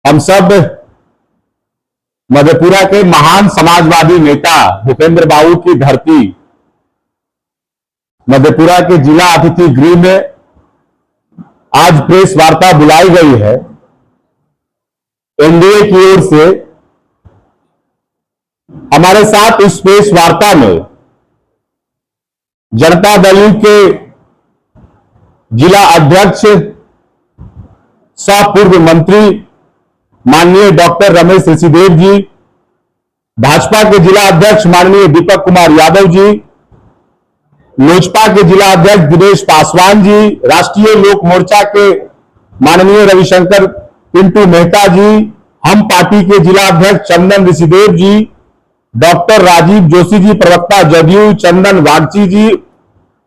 हम सब मधेपुरा के महान समाजवादी नेता भूपेंद्र बाबू की धरती मधेपुरा के जिला अतिथि गृह में आज प्रेस वार्ता बुलाई गई है। एनडीए की ओर से हमारे साथ इस प्रेस वार्ता में जनता दल के जिला अध्यक्ष सह पूर्व मंत्री माननीय डॉक्टर रमेश ऋषिदेव जी, भाजपा के जिला अध्यक्ष माननीय दीपक कुमार यादव जी, लोजपा के जिला अध्यक्ष दिनेश पासवान जी, राष्ट्रीय लोक मोर्चा के माननीय रविशंकर पिंटू मेहता जी, हम पार्टी के जिला अध्यक्ष चंदन ऋषिदेव जी, डॉक्टर राजीव जोशी जी प्रवक्ता जदयू, चंदन वागची जी,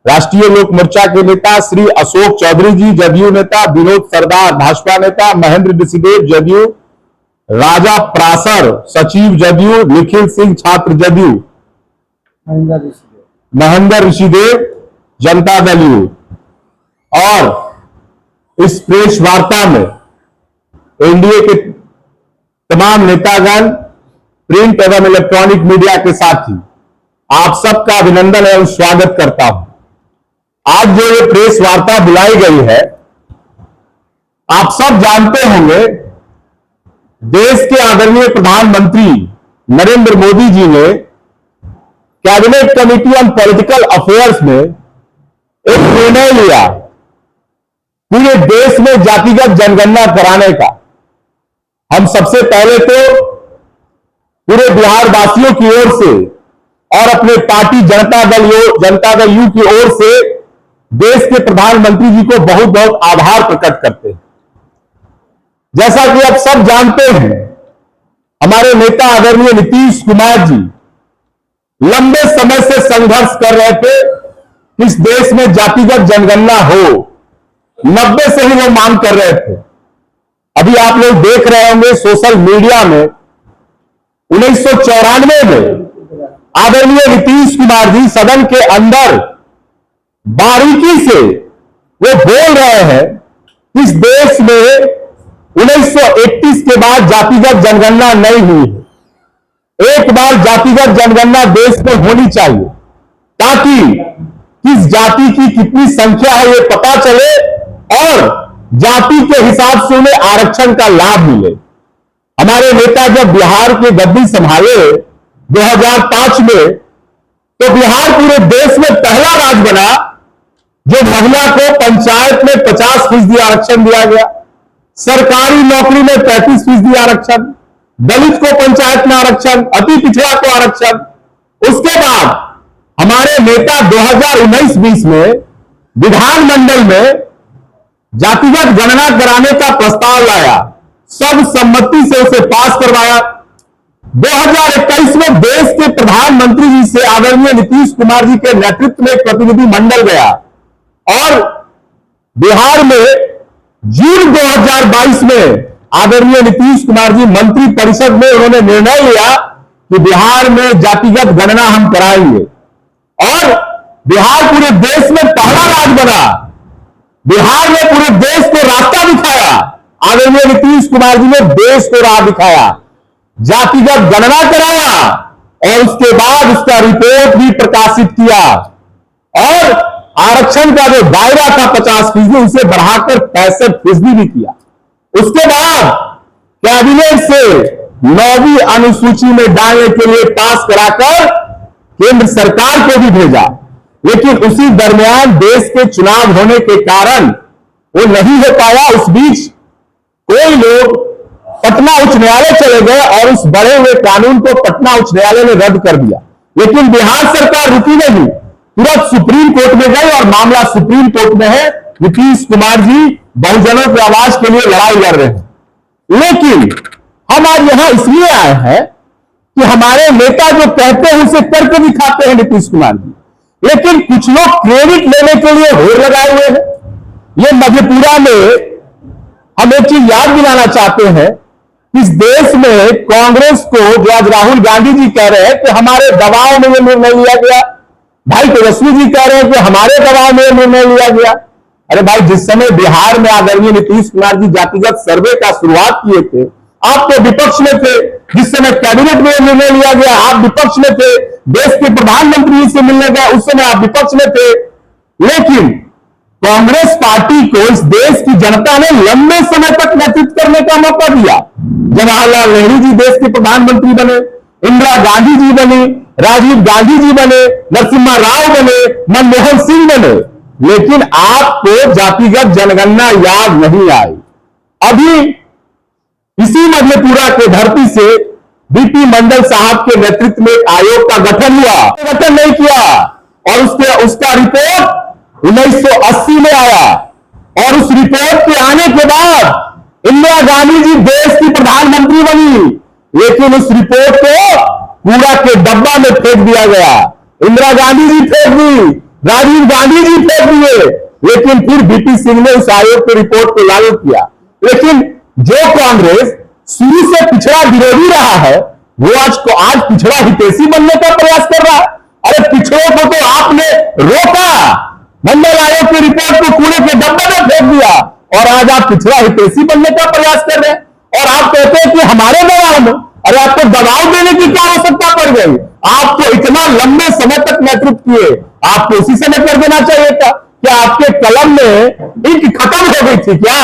राष्ट्रीय लोक मोर्चा के नेता श्री अशोक चौधरी जी जदयू नेता, विनोद सरदार भाजपा नेता, महेंद्र ऋषिदेव जदयू, राजा प्रासर सचिव जदयू, निखिल सिंह छात्र जदयू, महेंद्र ऋषिदेव जनता दल यू। और इस प्रेस वार्ता में एनडीए के तमाम नेतागण, प्रिंट एवं इलेक्ट्रॉनिक मीडिया के साथी, आप सबका अभिनंदन एवं स्वागत करता हूं। आज जो ये प्रेस वार्ता बुलाई गई है, आप सब जानते होंगे देश के आदरणीय प्रधानमंत्री नरेंद्र मोदी जी ने cabinet committee on political affairs में एक निर्णय लिया पूरे देश में जातिगत जनगणना कराने का। हम सबसे पहले तो पूरे बिहार वासियों की ओर से और अपने पार्टी जनता दल यू की ओर से देश के प्रधानमंत्री जी को बहुत बहुत आभार प्रकट करते हैं। जैसा कि आप सब जानते हैं, हमारे नेता आदरणीय नीतीश कुमार जी लंबे समय से संघर्ष कर रहे थे कि इस देश में जातिगत जनगणना हो। 90 से ही वो मांग कर रहे थे। अभी आप लोग देख रहे होंगे सोशल मीडिया में 1994 में आदरणीय नीतीश कुमार जी सदन के अंदर बारीकी से वो बोल रहे हैं कि इस देश में 1931 के बाद जातिगत जनगणना नहीं हुई है। एक बार जातिगत जनगणना देश में होनी चाहिए ताकि किस जाति की कितनी संख्या है ये पता चले और जाति के हिसाब से उन्हें आरक्षण का लाभ मिले। हमारे नेता जब बिहार के गद्दी संभाले 2005 में, तो बिहार पूरे देश में पहला राज्य बना जो महिला को पंचायत में 50% आरक्षण दिया गया, सरकारी नौकरी में 35% आरक्षण, दलित को पंचायत में आरक्षण, अति पिछड़ा को आरक्षण। उसके बाद हमारे नेता 2019-20 में विधानमंडल में जातिगत गणना कराने का प्रस्ताव लाया, सब सम्मति से उसे पास करवाया। 2021 में देश के प्रधानमंत्री जी से आदरणीय नीतीश कुमार जी के नेतृत्व में एक प्रतिनिधि मंडल गया और बिहार में जून 2022 में आदरणीय नीतीश कुमार जी मंत्री परिषद में उन्होंने निर्णय लिया कि बिहार में जातिगत गणना हम कराएंगे और बिहार पूरे देश में पहला राज्य बना। बिहार ने पूरे देश को रास्ता दिखाया। आदरणीय नीतीश कुमार जी ने देश को राह दिखाया, जातिगत गणना कराया और उसके बाद उसका रिपोर्ट भी प्रकाशित किया और आरक्षण का जो दायरा था 50% उसे बढ़ाकर 65% भी किया। उसके बाद कैबिनेट से 9वीं अनुसूची में डालने के लिए पास कराकर केंद्र सरकार को भी भेजा, लेकिन उसी दरमियान देश के चुनाव होने के कारण वो नहीं हो पाया। उस बीच कोई लोग पटना उच्च न्यायालय चले गए और उस बढ़े हुए कानून को पटना उच्च न्यायालय ने रद्द कर दिया। लेकिन बिहार सरकार रुकी नहीं, तुरंत सुप्रीम कोर्ट में गए और मामला सुप्रीम कोर्ट में है। नीतीश कुमार जी बहुजनों की आवाज के लिए लड़ाई लड़ रहे हैं। लेकिन हम आज यहां इसलिए आए हैं कि हमारे नेता जो कहते हैं उसे करके दिखाते हैं नीतीश कुमार जी, लेकिन कुछ लोग क्रेडिट लेने के लिए होड़ लगाए हुए हैं। ये मधेपुरा में हम एक चीज याद दिलाना चाहते हैं, इस देश में कांग्रेस को जो आज राहुल गांधी जी कह रहे हैं कि हमारे दबाव में यह निर्णय लिया गया, भाई तेजस्वी जी कह रहे हैं कि हमारे दबाव में निर्णय लिया गया। अरे भाई, जिस समय बिहार में आदरणीय नीतीश कुमार जी जातिगत सर्वे का शुरुआत किए थे आप तो विपक्ष में थे, जिस समय कैबिनेट में निर्णय लिया गया आप विपक्ष में थे, देश के प्रधानमंत्री से मिलने गए उस समय आप विपक्ष में थे। लेकिन कांग्रेस पार्टी को इस देश की जनता ने लंबे समय तक नेतृत्व करने का मौका दिया। जवाहरलाल नेहरू जी देश के प्रधानमंत्री बने, इंदिरा गांधी जी बनी, राजीव गांधी जी बने, नरसिम्हा राव बने, मनमोहन सिंह बने, लेकिन आपको जातिगत जनगणना याद नहीं आई। अभी इसी मधेपुरा के धरती से बीपी मंडल साहब के नेतृत्व में एक आयोग का गठन हुआ, गठन नहीं किया, और उसका रिपोर्ट 1980 में आया, और उस रिपोर्ट के आने के बाद इंदिरा गांधी जी देश की प्रधानमंत्री बनी, लेकिन उस रिपोर्ट को कूड़ा के डब्बा में फेंक दिया गया। इंदिरा गांधी जी फेंक दी, राजीव गांधी जी फेंक दिए, लेकिन फिर बीपी सिंह ने उस आयोग की रिपोर्ट को लागू किया। लेकिन जो कांग्रेस शुरू से पिछड़ा विरोधी रहा है, वो आज पिछड़ा हितैषी बनने का प्रयास कर रहा है। अरे पिछड़ों को तो आपने रोका, मंडल आयोग की रिपोर्ट को कूड़े के डब्बे में फेंक दिया, और आज आप पिछड़ा हितैषी बनने का प्रयास कर रहे हैं। और आप कहते हैं कि हमारे दबाव में, अरे आपको दबाव देने की क्या आवश्यकता पड़ गई? आप तो इतना लंबे समय तक नेतृत्व किए, आपको उसी समय कर देना चाहिए था। क्या आपके कलम में इंक खत्म हो गई थी क्या?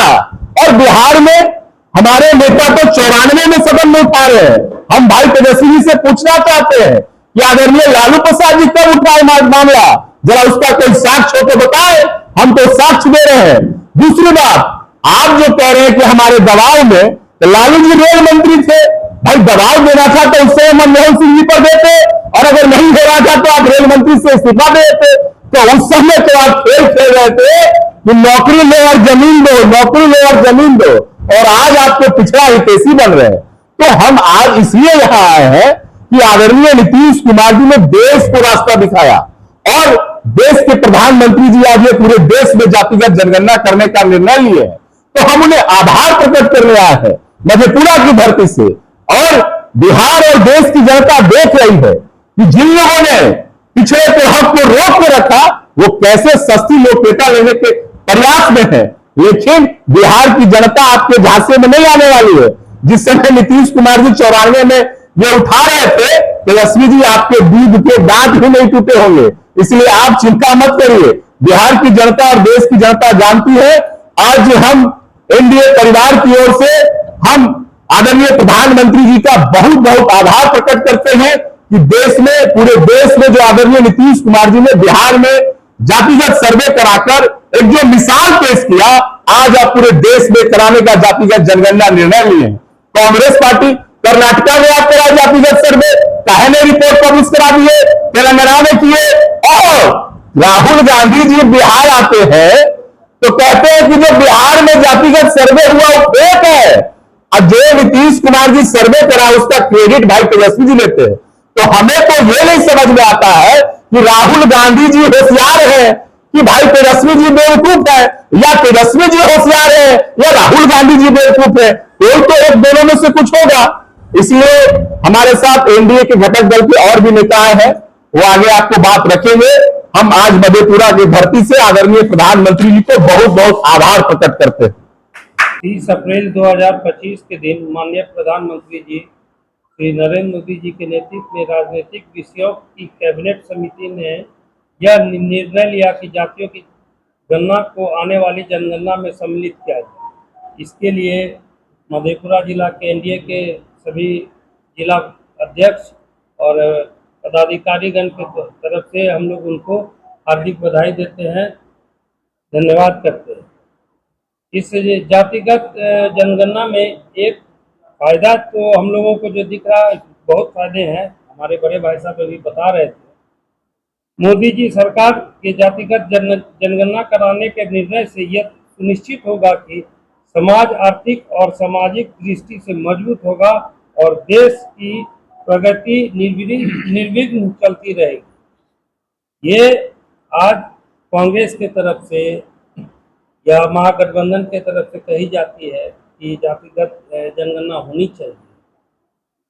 और बिहार में हमारे नेता तो 94 में सदन में उठा रहे हैं। हम भाई तेजस्वी जी से पूछना चाहते हैं कि आदरणीय लालू प्रसाद जी कब उठाए मामला, जरा उसका कोई साक्ष्य हो तो बताए, हम तो साक्ष्य दे रहे हैं। दूसरी बात, आप जो कह रहे हैं कि हमारे दबाव में, तो लालू जी रेल मंत्री थे, भाई दबाव देना था तो उससे मनमोहन सिंह जी पर देते, और अगर नहीं हो रहा था तो आप रेल मंत्री से इस्तीफा देते। तो उस समय तो आप खेल खेल रहे थे कि नौकरी लो और जमीन दो, नौकरी लो और जमीन दो, और आज आपको पिछड़ा हितैषी बन रहे हैं। तो हम आज इसलिए यहां आए हैं कि आदरणीय नीतीश कुमार जी ने देश को रास्ता दिखाया, और देश के प्रधानमंत्री जी आज ये पूरे देश में जातिगत जनगणना करने का निर्णय लिए हैं। तो हम उन्हें आभार प्रकट करने आए हैं मधेपुरा की धरती से। और बिहार और देश की जनता देख रही है कि जिन लोगों ने पिछड़े के हक को रोक के रखा, वो कैसे सस्ती लोकप्रियता लेने के प्रयास में है। लेकिन बिहार की जनता आपके झांसे में नहीं आने वाली है। जिस समय नीतीश कुमार जी 94 में ये उठा रहे थे, तेजस्वी जी आपके दूध के दांत ही नहीं टूटे होंगे। इसलिए आप चिंता मत करिए, बिहार की जनता और देश की जनता जानती है। आज हम एनडीए परिवार की ओर से हम आदरणीय प्रधानमंत्री जी का बहुत बहुत आभार प्रकट करते हैं कि देश में, पूरे देश में जो आदरणीय नीतीश कुमार जी ने बिहार में जातिगत सर्वे कराकर एक जो मिसाल पेश किया, आज आप पूरे देश में कराने का जातिगत जनगणना निर्णय लिए हैं। कांग्रेस पार्टी कर्नाटका में आप करा जातिगत सर्वे, काहे ने रिपोर्ट पब्लिश करा दिए, तेलंगाना में किए, और राहुल गांधी जी बिहार आते हैं तो कहते हैं कि जो बिहार में जातिगत सर्वे हुआ वो फेक है, और जो नीतीश कुमार जी सर्वे करा उसका क्रेडिट भाई तेजस्वी जी लेते हैं। तो हमें तो ये नहीं समझ में आता है कि राहुल गांधी जी होशियार है कि भाई तेजस्वी जी बेवकूफ है, या तेजस्वी जी होशियार है या राहुल गांधी जी बेवकूफ है। कोई तो एक दोनों में से कुछ होगा। इसलिए हमारे साथ एनडीए के घटक दल के और भी नेता हैं, वो आगे आपको बात रखेंगे। हम आज मधेपुरा की धरती से आदरणीय प्रधानमंत्री जी को बहुत बहुत आभार प्रकट करते हैं। 30 अप्रैल 2025 के दिन माननीय प्रधानमंत्री जी श्री नरेंद्र मोदी जी के नेतृत्व में राजनीतिक विषयों की कैबिनेट समिति ने यह निर्णय लिया कि जातियों की गणना को आने वाली जनगणना में सम्मिलित किया जाए। इसके लिए मधेपुरा जिला के एनडीए के सभी जिला अध्यक्ष और पदाधिकारीगण की तरफ से हम लोग उनको हार्दिक बधाई देते हैं, धन्यवाद करते हैं। इस जातिगत जनगणना में एक फायदा तो हम लोगों को जो दिख रहा है, बहुत फायदे हैं। हमारे बड़े भाई साहब अभी बता रहे थे, मोदी जी सरकार के जातिगत जनगणना कराने के निर्णय से यह सुनिश्चित होगा कि समाज आर्थिक और सामाजिक दृष्टि से मजबूत होगा और देश की प्रगति निर्विघ्न चलती रहेगी। ये आज कांग्रेस के तरफ से या महागठबंधन के तरफ से कही जाती है कि जातिगत जनगणना होनी चाहिए।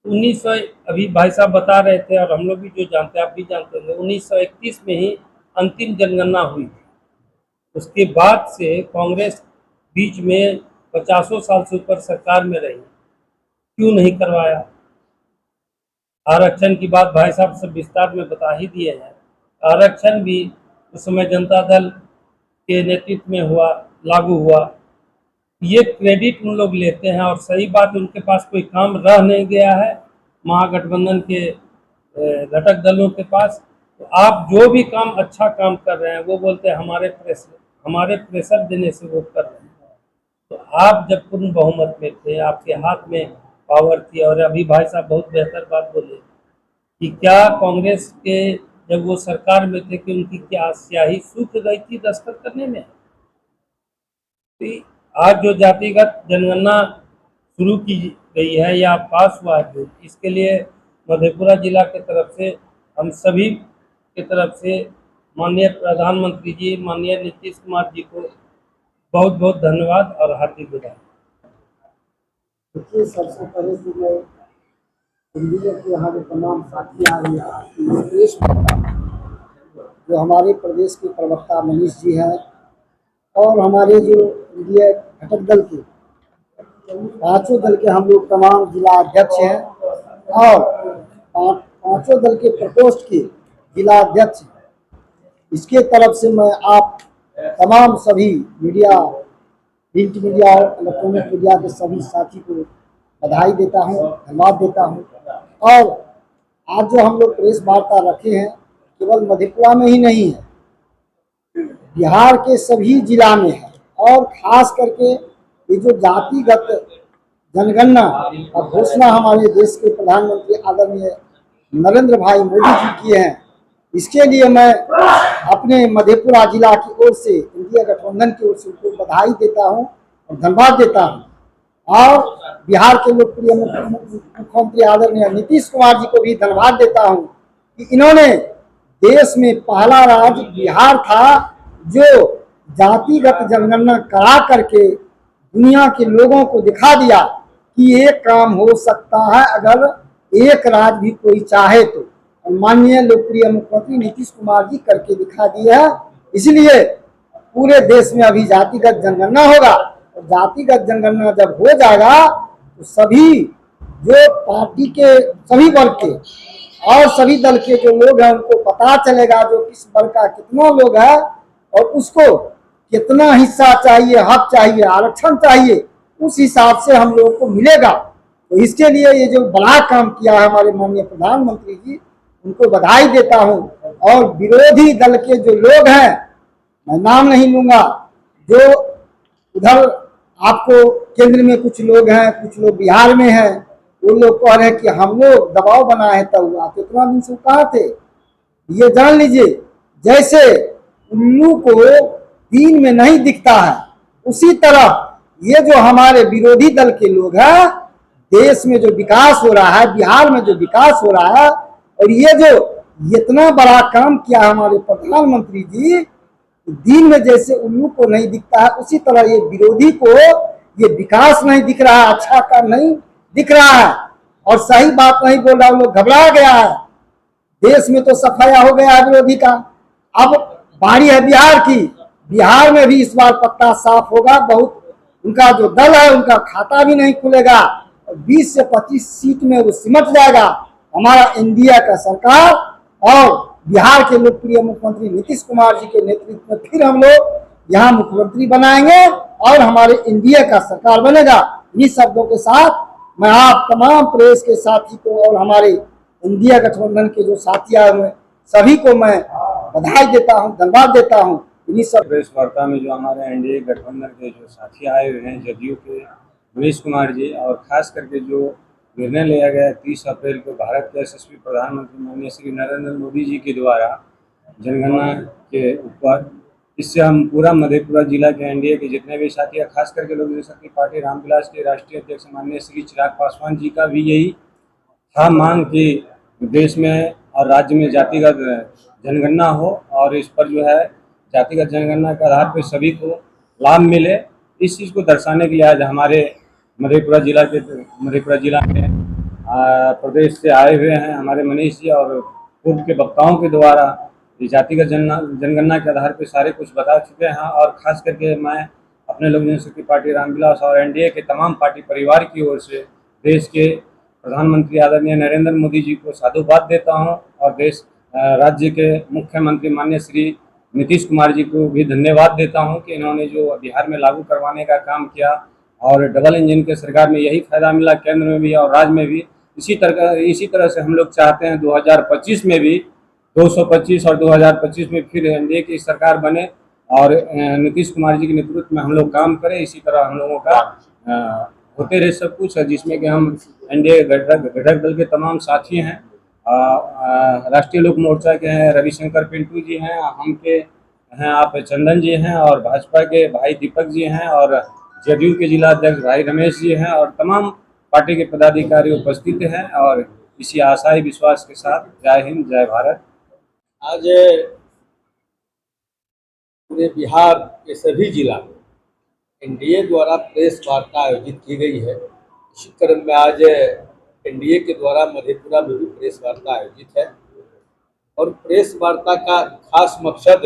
1900 अभी भाई साहब बता रहे थे और हम लोग भी जो जानते हैं, आप भी जानते हैं, 1931 में ही अंतिम जनगणना हुई थी। उसके बाद से कांग्रेस बीच में 50 साल से ऊपर सरकार में रही। क्यों नहीं करवाया। आरक्षण की बात भाई साहब सब विस्तार में बता ही दिए हैं। आरक्षण भी उस समय जनता दल के नेतृत्व में हुआ, लागू हुआ। ये क्रेडिट उन लोग लेते हैं और सही बात, उनके पास कोई काम रह नहीं गया है महागठबंधन के घटक दलों के पास। तो आप जो भी काम अच्छा काम कर रहे हैं वो बोलते हैं हमारे प्रेशर देने से वो कर रहे हैं। तो आप जब पूर्ण बहुमत में थे, आपके हाथ में पावर थी, और अभी भाई साहब बहुत बेहतर बात बोले कि क्या कांग्रेस के जब वो सरकार में थे कि उनकी क्या स्याही सूख गई थी दस्तखत करने में। आज जो जातिगत जनगणना शुरू की गई है या पास हुआ है, इसके लिए मधेपुरा जिला के तरफ से हम सभी के तरफ से माननीय प्रधानमंत्री जी, माननीय नीतीश कुमार जी को बहुत बहुत धन्यवाद और हार्दिक बधाई। देखिए, सबसे पहले तो मैं एनडीए के यहाँ जो तमाम साथी आ रही है, जो हमारे प्रदेश के प्रवक्ता मनीष जी हैं और हमारे जो एनडीए घटक दल के पांचों दल के हम लोग तमाम जिला अध्यक्ष हैं और पांचों दल के प्रकोष्ठ के जिला अध्यक्ष हैं। इसके तरफ से मैं आप तमाम सभी मीडिया, प्रिंट मीडिया और इलेक्ट्रॉनिक मीडिया के सभी साथी को बधाई देता हूं, धन्यवाद देता हूं। और आज जो हम लोग प्रेस वार्ता रखे हैं, केवल मधेपुरा में ही नहीं है, बिहार के सभी जिला में है। और खास करके ये जो जातिगत जनगणना का घोषणा हमारे देश के प्रधानमंत्री आदरणीय नरेंद्र भाई मोदी जी किए हैं, इसके लिए मैं अपने मधेपुरा जिला की ओर से, इंडिया गठबंधन की ओर से उनको बधाई देता हूं और धन्यवाद देता हूं। और बिहार के लोकप्रिय मुख्यमंत्री आदरणीय नीतीश कुमार जी को भी धन्यवाद देता हूं कि इन्होंने देश में पहला राज्य बिहार था जो जातिगत जनगणना करा करके दुनिया के लोगों को दिखा दिया कि ये काम हो सकता है अगर एक राज्य भी कोई चाहे तो। माननीय लोकप्रिय मुख्यमंत्री नीतीश कुमार जी करके दिखा दिया है। इसलिए पूरे देश में अभी जातिगत जनगणना होगा और जातिगत जनगणना जब हो जाएगा तो सभी जो पार्टी के सभी वर्ग के और सभी दल के जो लोग हैं उनको पता चलेगा जो किस वर्ग का कितना लोग है और उसको कितना हिस्सा चाहिए, हक चाहिए, आरक्षण चाहिए, उस हिसाब से हम लोगों को मिलेगा। तो इसके लिए ये जो बड़ा काम किया है हमारे माननीय प्रधानमंत्री जी, उनको बधाई देता हूं। और विरोधी दल के जो लोग हैं, मैं नाम नहीं लूंगा, जो उधर आपको केंद्र में कुछ लोग हैं, कुछ लोग बिहार में हैं, वो लोग कह रहे हैं कि हम लोग दबाव बनाए तब हुआ। तो इतना दिन से कहा थे, ये जान लीजिए जैसे उल्लू को दिन में नहीं दिखता है, उसी तरह ये जो हमारे विरोधी दल के लोग हैं, देश में जो विकास हो रहा है, बिहार में जो विकास हो रहा है, और ये जो इतना बड़ा काम किया हमारे प्रधानमंत्री जी, दिन में जैसे उल्लू को नहीं दिखता है, उसी तरह ये विरोधी को ये विकास नहीं दिख रहा है, अच्छा काम नहीं दिख रहा है और सही बात नहीं बोल रहा, लोग घबरा गया है। देश में तो सफाया हो गया है विरोधी का, अब बारी है बिहार की। बिहार में भी इस बार पत्ता साफ होगा। बहुत उनका जो दल है उनका खाता भी नहीं खुलेगा और 20 से 25 सीट में वो सिमट जाएगा। हमारा एनडीए का सरकार और बिहार के लोकप्रिय मुख्यमंत्री नीतीश कुमार जी के नेतृत्व में फिर हम लोग यहाँ मुख्यमंत्री बनाएंगे और हमारे एनडीए का सरकार बनेगा। इन्हीं शब्दों के साथ मैं आप तमाम प्रेस के साथी को और हमारे एनडीए गठबंधन के जो साथी आए हुए सभी को मैं बधाई देता हूँ, धन्यवाद देता हूँ। इन्हीं सब प्रेस वार्ता में जो हमारे एनडीए गठबंधन के जो साथी आए हुए हैं, जदयू के मनीष कुमार जी, और खास करके जो निर्णय लिया गया 30 अप्रैल को भारत के यशस्वी प्रधानमंत्री माननीय श्री नरेंद्र मोदी जी के द्वारा जनगणना के ऊपर, इससे हम पूरा मधेपुरा जिला के एनडीए के जितने भी साथी हैं, खास करके लोक जनशक्ति पार्टी रामविलास के राष्ट्रीय अध्यक्ष माननीय श्री चिराग पासवान जी का भी यही था मांग कि देश में और राज्य में जातिगत जनगणना हो और इस पर जो है जातिगत जनगणना के आधार पर सभी को लाभ मिले। इस चीज़ को दर्शाने के लिए आज हमारे मधेपुरा जिला में प्रदेश से आए हुए हैं हमारे मनीष जी और पूर्व के वक्ताओं के द्वारा जातिगत जनगणना के आधार पर सारे कुछ बता चुके हैं। और खास करके मैं अपने लोक जनशक्ति पार्टी रामविलास और एनडीए के तमाम पार्टी परिवार की ओर से देश के प्रधानमंत्री आदरणीय नरेंद्र मोदी जी को साधुवाद देता हूं और राज्य के मुख्यमंत्री माननीय श्री नीतीश कुमार जी को भी धन्यवाद देता हूं कि इन्होंने जो बिहार में लागू करवाने का काम किया और डबल इंजन के सरकार में यही फायदा मिला, केंद्र में भी और राज्य में भी। इसी तरह से हम लोग चाहते हैं 2025 में भी 225 और 2025 में फिर एनडीए की सरकार बने और नीतीश कुमार जी के नेतृत्व में हम लोग काम करें। इसी तरह हम लोगों का होते रहे सब कुछ, जिसमें कि हम एनडीए घटक दल के तमाम साथी हैं। राष्ट्रीय लोक मोर्चा के हैं रविशंकर पिंटू जी हैं, हम के हैं आप चंदन जी हैं और भाजपा के भाई दीपक जी हैं और जदयू के जिला अध्यक्ष भाई रमेश जी हैं और तमाम पार्टी के पदाधिकारी उपस्थित हैं। और इसी आशाई विश्वास के साथ जय हिंद, जय भारत। आज पूरे बिहार के सभी जिला में एनडीए द्वारा प्रेस वार्ता आयोजित की गई है। इसी क्रम में आज एनडीए के द्वारा मधेपुरा में भी प्रेस वार्ता आयोजित है और प्रेस वार्ता का खास मकसद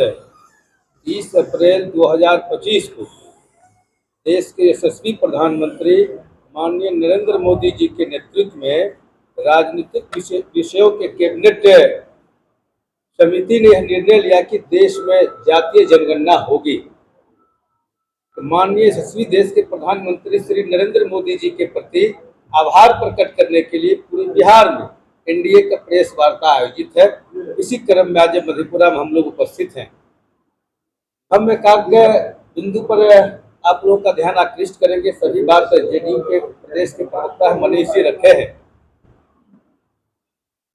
30 अप्रैल 2025 को देश के यशस्वी प्रधानमंत्री माननीय नरेंद्र मोदी जी के नेतृत्व में राजनीतिक विषयों के कैबिनेट समिति ने निर्णय लिया कि देश में जातीय जनगणना होगी। तो माननीय यशस्वी देश के प्रधानमंत्री श्री नरेंद्र मोदी जी के प्रति आभार प्रकट करने के लिए पूरे बिहार में एनडीए का प्रेस वार्ता आयोजित है। इसी क्रम में आज मधेपुरा में हम लोग उपस्थित हैं। हम एकाग्र बिंदु पर आप लोगों का ध्यान आकृष्ट करेंगे। सभी बात जेडीयू के प्रदेश के प्रवक्ता मनीष जी रखे हैं।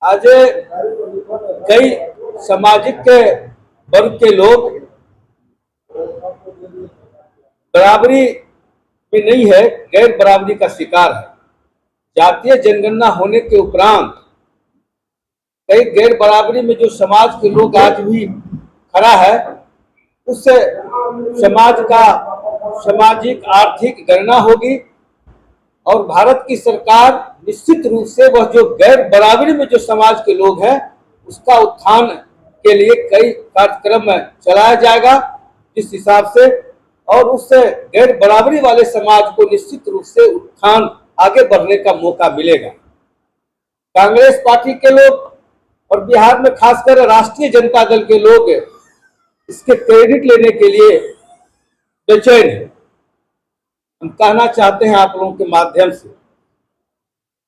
आज कई सामाजिक वर्ग के लोग बराबरी में नहीं है, गैर बराबरी का शिकार है। जातीय जनगणना होने के उपरांत कई गैर बराबरी में जो समाज के लोग आज भी खड़ा है, उस समाज का सामाजिक आर्थिक गणना होगी और भारत की सरकार निश्चित रूप से वह जो गैर बराबरी में जो समाज के लोग हैं उसका उत्थान के लिए कई कार्यक्रम चलाया जाएगा, जिस हिसाब से और उससे गैर बराबरी वाले समाज को निश्चित रूप से उत्थान आगे बढ़ने का मौका मिलेगा। कांग्रेस पार्टी के लोग और बिहार में खासकर राष्ट्रीय जनता दल के लोग इसके क्रेडिट लेने के लिए बेचैन है। हम कहना चाहते हैं आप लोगों के माध्यम से,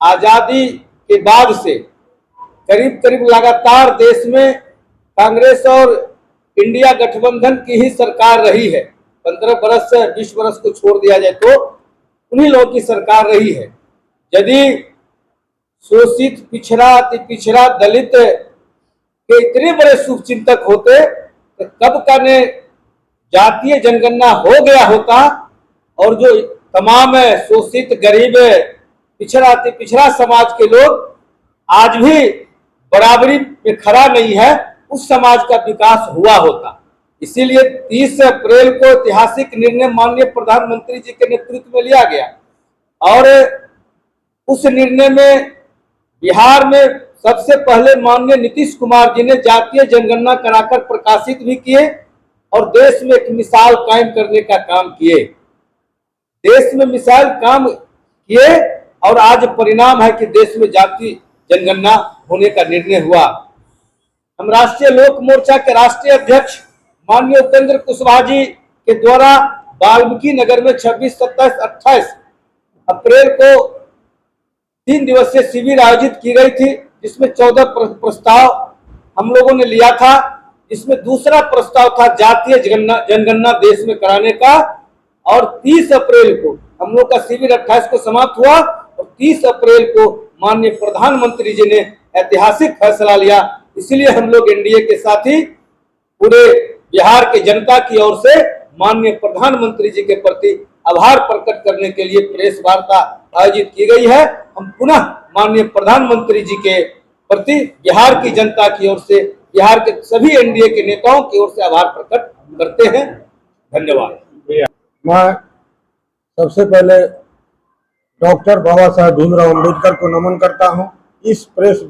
आजादी के बाद से करीब करीब लगातार देश में कांग्रेस और इंडिया गठबंधन की ही सरकार रही है। 15 बरस से 20 बरस को छोड़ दिया जाए तो उन्हीं लोगों की सरकार रही है। यदि शोषित, पिछड़ा, अति पिछड़ा, दलित के इतने बड़े शुभचिंतक होते तो कब का ने जातीय जनगणना हो गया होता और जो तमाम शोषित, गरीब, पिछड़ा, अति पिछड़ा समाज के लोग आज भी बराबरी में खड़ा नहीं है, उस समाज का विकास हुआ होता। इसीलिए 30 अप्रैल को ऐतिहासिक निर्णय माननीय प्रधानमंत्री जी के नेतृत्व में लिया गया और उस निर्णय में बिहार में सबसे पहले माननीय नीतीश कुमार जी ने जातीय जनगणना कराकर प्रकाशित भी किए और देश में एक मिसाल कायम करने का काम किए। देश में मिसाल काम किए और आज परिणाम है कि देश में जातीय जनगणना होने का निर्णय हुआ। हम राष्ट्रीय लोक मोर्चा के राष्ट्रीय अध्यक्ष माननीय उपेंद्र कुशवाहा जी के द्वारा वाल्मीकि नगर में 26, 27, 28 अप्रैल को 3 दिवसीय शिविर आयोजित की गई थी, जिसमें 14 प्रस्ताव हम लोगों ने लिया था। इसमें दूसरा प्रस्ताव था जातीय जनगणना देश में कराने का और 30 अप्रैल को हम लोग का शिविर 28 को समाप्त हुआ और 30 अप्रैल को माननीय प्रधानमंत्री जी ने ऐतिहासिक फैसला लिया। इसलिए हम लोग एनडीए के साथी पूरे बिहार की जनता की ओर से माननीय प्रधानमंत्री जी के प्रति आभार प्रकट करने के लिए प्रेस वार्ता आयोजित की गई है। हम पुनः माननीय प्रधानमंत्री जी के प्रति बिहार की जनता की ओर से, बिहार के सभी एनडीए के नेताओं की ओर से आभार प्रकट करते हैं। धन्यवाद। मैं सबसे पहले डॉक्टर बाबा साहेब भीमराव अम्बेडकर को नमन करता हूं। इस प्रेस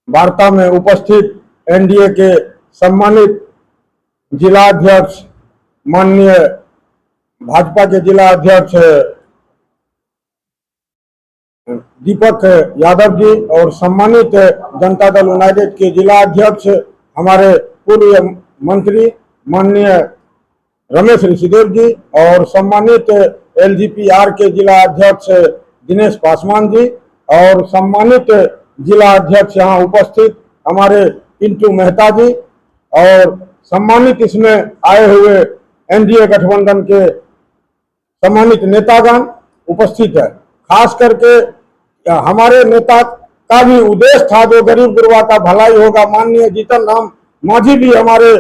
वार्ता में उपस्थित एनडीए के सम्मानित जिला अध्यक्ष, माननीय भाजपा के जिला अध्यक्ष दीपक यादव जी और सम्मानित जनता दल यूनाइटेड के जिला अध्यक्ष हमारे पूर्व मंत्री माननीय रमेश ऋषिदेव जी और सम्मानित एलजीपीआर के जिला अध्यक्ष दिनेश पासवान जी और सम्मानित जिला अध्यक्ष यहाँ उपस्थित हमारे पिंटू मेहता जी और सम्मानित इसमें आए हुए एनडीए गठबंधन के सम्मानित नेतागण उपस्थित है। खास करके हमारे नेता का भी उद्देश्य था जो गरीब गुरबा का भलाई होगा। माननीय जीतन राम मांझी भी हमारे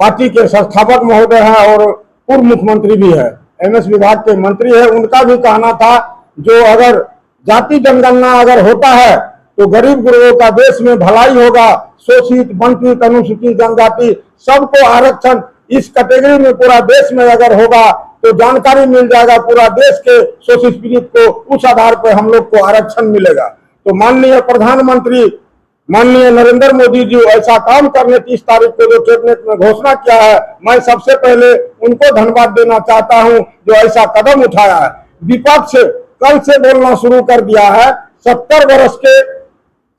पार्टी के संस्थापक महोदय हैं और पूर्व मुख्यमंत्री भी है, एमएस विभाग के मंत्री है। उनका भी कहना था जो अगर जाति जनगणना अगर होता है तो गरीब गुरबों का देश में भलाई होगा। शोषित, वंचित, अनुसूचित जनजाति सबको आरक्षण इस कैटेगरी में पूरा देश में अगर होगा तो जानकारी मिल जाएगा पूरा देश के शोषित पीड़ित को, उस आधार पर हम लोग को आरक्षण मिलेगा। तो माननीय प्रधानमंत्री माननीय नरेंद्र मोदी जी ऐसा काम करने 30 तारीख को जो कैबिनेट में घोषणा किया है, मैं सबसे पहले उनको धन्यवाद देना चाहता हूं जो ऐसा कदम उठाया है। विपक्ष कल से बोलना शुरू कर दिया है। 70 वर्ष के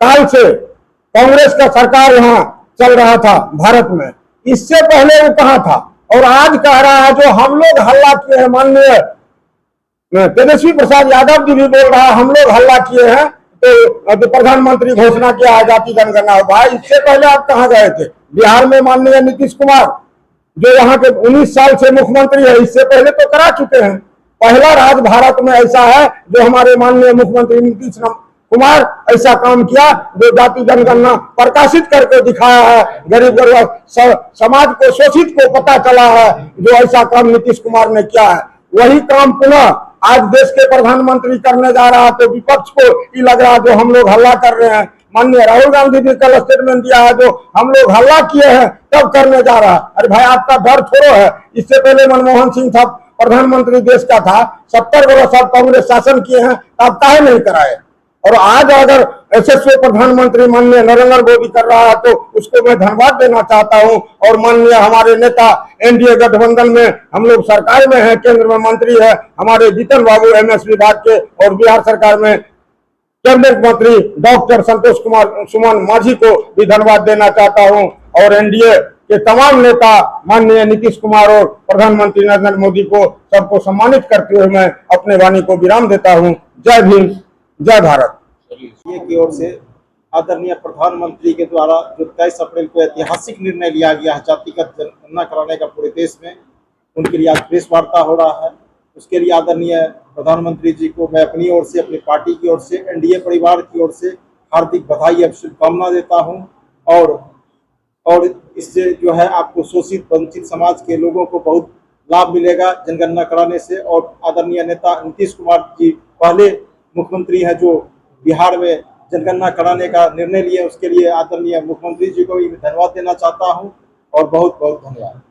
काल से कांग्रेस का सरकार यहाँ चल रहा था भारत में, इससे पहले वो कहाँ था और आज कह रहा है जो हम लोग हल्ला किए हैं। माननीय तेजस्वी प्रसाद यादव जी भी बोल रहा है हम लोग हल्ला किए हैं तो प्रधानमंत्री घोषणा किया है जाति जनगणना। भाई इससे पहले आप कहाँ गए थे? बिहार में माननीय नीतीश कुमार जो यहाँ के 19 साल से मुख्यमंत्री है, इससे पहले तो करा चुके हैं। पहला राज्य भारत में ऐसा है जो हमारे माननीय मुख्यमंत्री नीतीश कुमार ऐसा काम किया जो जाति जनगणना प्रकाशित करके दिखाया है। गरीब गुरबा समाज को, शोषित को पता चला है जो ऐसा काम नीतीश कुमार ने किया है। वही काम पुनः आज देश के प्रधानमंत्री करने जा रहा है तो विपक्ष को ये लग रहा है जो हम लोग हल्ला कर रहे हैं। माननीय राहुल गांधी जी कल स्टेटमेंट दिया है जो हम लोग हल्ला किए हैं तब करने जा रहा है। अरे भाई आपका डर थोड़ो है। इससे पहले मनमोहन सिंह था प्रधानमंत्री देश का था, 70 वर्ष अब कांग्रेस शासन किए हैं, आप काहे नहीं कराए? और आज अगर यशस्वी प्रधानमंत्री माननीय नरेंद्र मोदी कर रहा है तो उसको मैं धन्यवाद देना चाहता हूं। और माननीय हमारे नेता एनडीए गठबंधन में हम लोग सरकार में है, केंद्र में मंत्री है हमारे जीतन बाबू एमएस विभाग के और बिहार सरकार में कैबिनेट मंत्री डॉक्टर संतोष कुमार सुमन मांझी को भी धन्यवाद देना चाहता हूं। और एनडीए के तमाम नेता माननीय नीतीश कुमार और प्रधानमंत्री नरेंद्र मोदी को सबको सम्मानित करते हुए मैं अपने वाणी को विराम देता हूं। जय भीम, जय भारत। की ओर से आदरणीय प्रधानमंत्री के द्वारा जो 23 अप्रैल को ऐतिहासिक निर्णय लिया गया है जातिगत जनगणना कराने का पूरे देश में, उनके लिए आज प्रेस वार्ता हो रहा है। उसके लिए आदरणीय प्रधानमंत्री जी को मैं अपनी ओर से, अपनी पार्टी की ओर से, एनडीए परिवार की ओर से हार्दिक बधाई और शुभकामना देता हूं। और इससे जो है आपको शोषित वंचित समाज के लोगों को बहुत लाभ मिलेगा जनगणना कराने से। और आदरणीय नेता नीतीश कुमार जी पहले मुख्यमंत्री हैं जो बिहार में जनगणना कराने का निर्णय लिए, उसके लिए आदरणीय मुख्यमंत्री जी को भी धन्यवाद देना चाहता हूं और बहुत बहुत धन्यवाद।